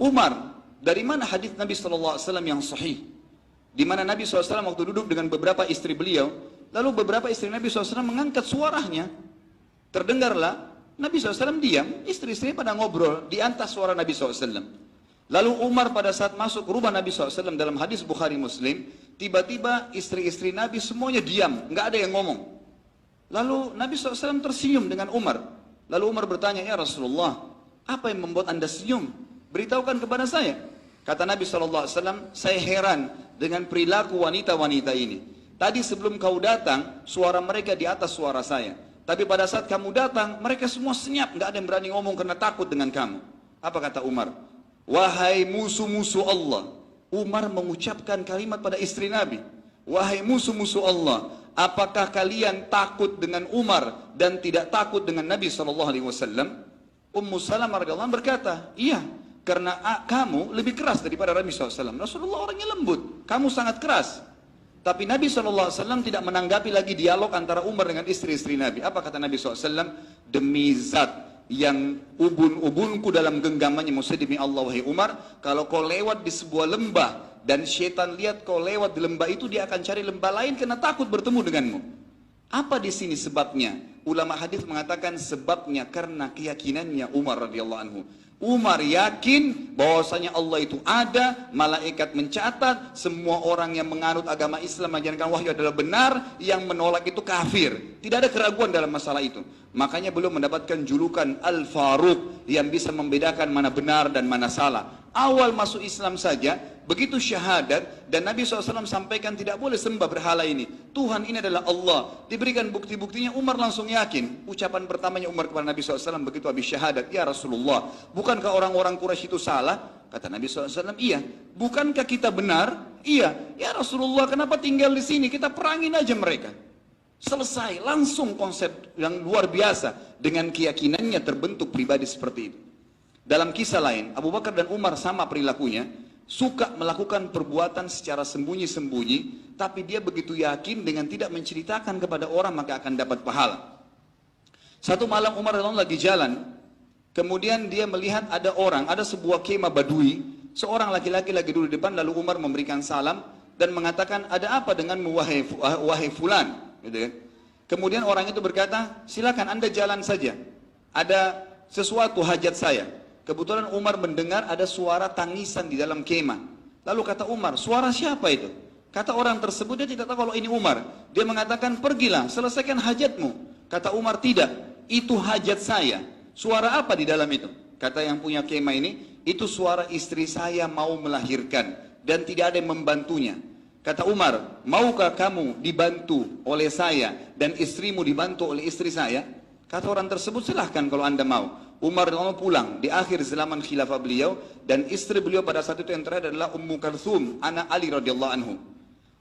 Umar, dari mana hadis Nabi SAW yang sahih? Di mana Nabi SAW waktu duduk dengan beberapa istri beliau, lalu beberapa istri Nabi SAW mengangkat suaranya. Terdengarlah, Nabi SAW diam, istri-istri pada ngobrol di atas suara Nabi SAW. Lalu Umar pada saat masuk rumah Nabi SAW dalam hadis Bukhari Muslim, tiba-tiba istri-istri Nabi semuanya diam, nggak ada yang ngomong. Lalu Nabi SAW tersenyum dengan Umar. Lalu Umar bertanya, ya Rasulullah, apa yang membuat anda senyum? Beritahukan kepada saya. Kata Nabi SAW, saya heran dengan perilaku wanita-wanita ini. Tadi sebelum kau datang, suara mereka di atas suara saya. Tapi pada saat kamu datang, mereka semua senyap, nggak ada yang berani ngomong karena takut dengan kamu. Apa kata Umar? Wahai musuh-musuh Allah. Umar mengucapkan kalimat pada istri Nabi. Wahai musuh-musuh Allah, apakah kalian takut dengan Umar dan tidak takut dengan Nabi SAW? Ummu Salamah radhiyallahu anha berkata, iya, karena kamu lebih keras daripada Nabi SAW. Rasulullah orangnya lembut, kamu sangat keras. Tapi Nabi SAW tidak menanggapi lagi dialog antara Umar dengan istri-istri Nabi. Apa kata Nabi SAW? Demi zat yang ubun-ubunku dalam genggamannya, maksudnya demi Allah wahai Umar, kalau kau lewat di sebuah lembah dan syaitan lihat kau lewat di lembah itu, dia akan cari lembah lain karena takut bertemu denganmu. Apa di sini sebabnya? Ulama hadis mengatakan sebabnya karena keyakinannya Umar radhiyallahu anhu. Umar yakin bahwasanya Allah itu ada, malaikat mencatat, semua orang yang menganut agama Islam menjalankan wahyu adalah benar, yang menolak itu kafir. Tidak ada keraguan dalam masalah itu. Makanya beliau mendapatkan julukan Al-Faruq yang bisa membedakan mana benar dan mana salah. Awal masuk Islam saja, begitu syahadat dan Nabi SAW sampaikan tidak boleh sembah berhala ini, Tuhan ini adalah Allah, diberikan bukti-buktinya, Umar langsung yakin. Ucapan pertamanya Umar kepada Nabi SAW begitu habis syahadat, ya Rasulullah, bukankah orang-orang Quraisy itu salah? Kata Nabi SAW, iya. Bukankah kita benar? Iya. Ya Rasulullah, kenapa tinggal di sini? Kita perangin aja mereka. Selesai, langsung konsep yang luar biasa. Dengan keyakinannya terbentuk pribadi seperti itu. Dalam kisah lain, Abu Bakar dan Umar sama perilakunya, suka melakukan perbuatan secara sembunyi-sembunyi, tapi dia begitu yakin dengan tidak menceritakan kepada orang maka akan dapat pahala. Satu malam Umar lagi jalan, kemudian dia melihat ada orang, ada sebuah kemah Badui, seorang laki-laki lagi duduk di depan, lalu Umar memberikan salam dan mengatakan, ada apa denganmu wahai fulan? Gitu kan? Kemudian orang itu berkata, silakan anda jalan saja, ada sesuatu hajat saya. Kebetulan Umar mendengar ada suara tangisan di dalam kemah. Lalu kata Umar, suara siapa itu? Kata orang tersebut, dia tidak tahu kalau ini Umar. Dia mengatakan, pergilah, selesaikan hajatmu. Kata Umar, tidak, itu hajat saya. Suara apa di dalam itu? Kata yang punya kemah ini, itu suara istri saya mau melahirkan dan tidak ada yang membantunya. Kata Umar, maukah kamu dibantu oleh saya dan istrimu dibantu oleh istri saya? Kata orang tersebut, silahkan kalau anda mau. Umar pulang di akhir zaman khilafah beliau, dan istri beliau pada saat itu yang terakhir adalah Ummu Kalthum, anak Ali radhiyallahu anhu.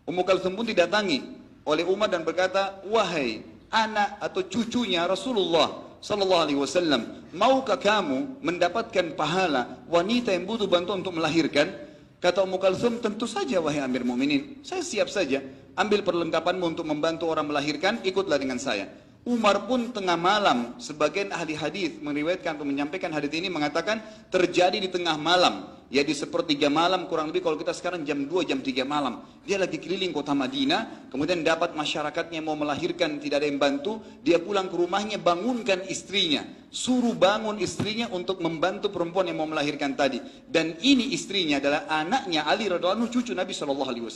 Ummu Kalthum pun didatangi oleh Umar dan berkata, wahai anak atau cucunya Rasulullah sallallahu alaihi wasallam, maukah kamu mendapatkan pahala wanita yang butuh bantuan untuk melahirkan? Kata Ummu Kalthum, tentu saja wahai Amir Mukminin, saya siap saja. Ambil perlengkapanmu untuk membantu orang melahirkan, ikutlah dengan saya. Umar pun tengah malam, sebagian ahli hadis meriwayatkan atau menyampaikan hadis ini mengatakan terjadi di tengah malam, ya di sepertiga malam kurang lebih, kalau kita sekarang jam 2, jam 3 malam. Dia lagi keliling kota Madinah, kemudian dapat masyarakatnya mau melahirkan, tidak ada yang bantu, dia pulang ke rumahnya, bangunkan istrinya, suruh bangun istrinya untuk membantu perempuan yang mau melahirkan tadi. Dan ini istrinya adalah anaknya Ali radhiyallahu anhu, cucu Nabi SAW.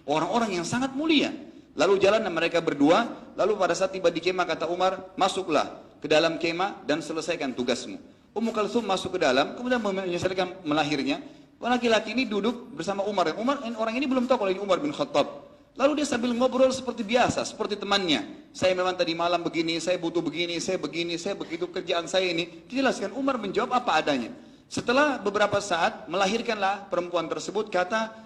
Orang-orang yang sangat mulia. Lalu jalan mereka berdua, lalu pada saat tiba di kemah kata Umar, masuklah ke dalam kemah dan selesaikan tugasmu. Ummu Kalthum masuk ke dalam, kemudian menyelesaikan melahirnya. Laki-laki ini duduk bersama Umar. Orang ini belum tahu kalau ini Umar bin Khattab. Lalu dia sambil ngobrol seperti biasa, seperti temannya. Saya memang tadi malam begini, saya butuh begini, saya begini, saya begitu, kerjaan saya ini. Dijelaskan, Umar menjawab apa adanya. Setelah beberapa saat, melahirkanlah perempuan tersebut, kata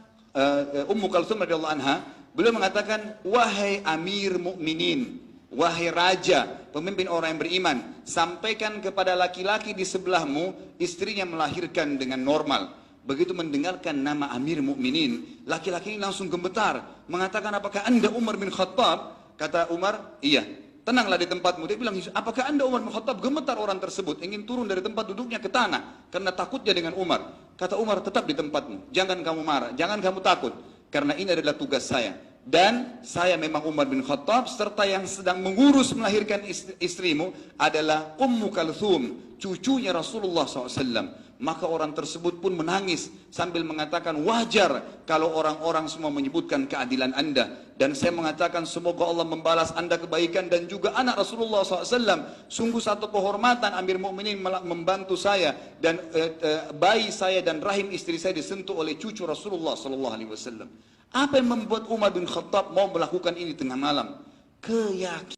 Ummu Kalthum radhiyallahu anha, beliau mengatakan, wahai Amir Mukminin, wahai raja, pemimpin orang yang beriman, sampaikan kepada laki-laki di sebelahmu, istrinya melahirkan dengan normal. Begitu mendengarkan nama Amir Mukminin, laki-laki ini langsung gemetar, mengatakan, apakah anda Umar bin Khattab? Kata Umar, iya. Tenanglah di tempatmu. Dia bilang, apakah anda Umar bin Khattab? Gemetar orang tersebut, ingin turun dari tempat duduknya ke tanah karena takutnya dengan Umar. Kata Umar, tetap di tempatmu, jangan kamu marah, jangan kamu takut, karena ini adalah tugas saya. Dan saya memang Umar bin Khattab, serta yang sedang mengurus melahirkan istrimu adalah Ummu Kalthum, cucunya Rasulullah SAW. Maka orang tersebut pun menangis sambil mengatakan, wajar kalau orang-orang semua menyebutkan keadilan anda. Dan saya mengatakan, semoga Allah membalas anda kebaikan dan juga anak Rasulullah SAW. Sungguh satu kehormatan Amir Mukminin membantu saya dan bayi saya dan rahim istri saya disentuh oleh cucu Rasulullah SAW. Apa yang membuat Umar bin Khattab mau melakukan ini tengah malam? Keyakinan.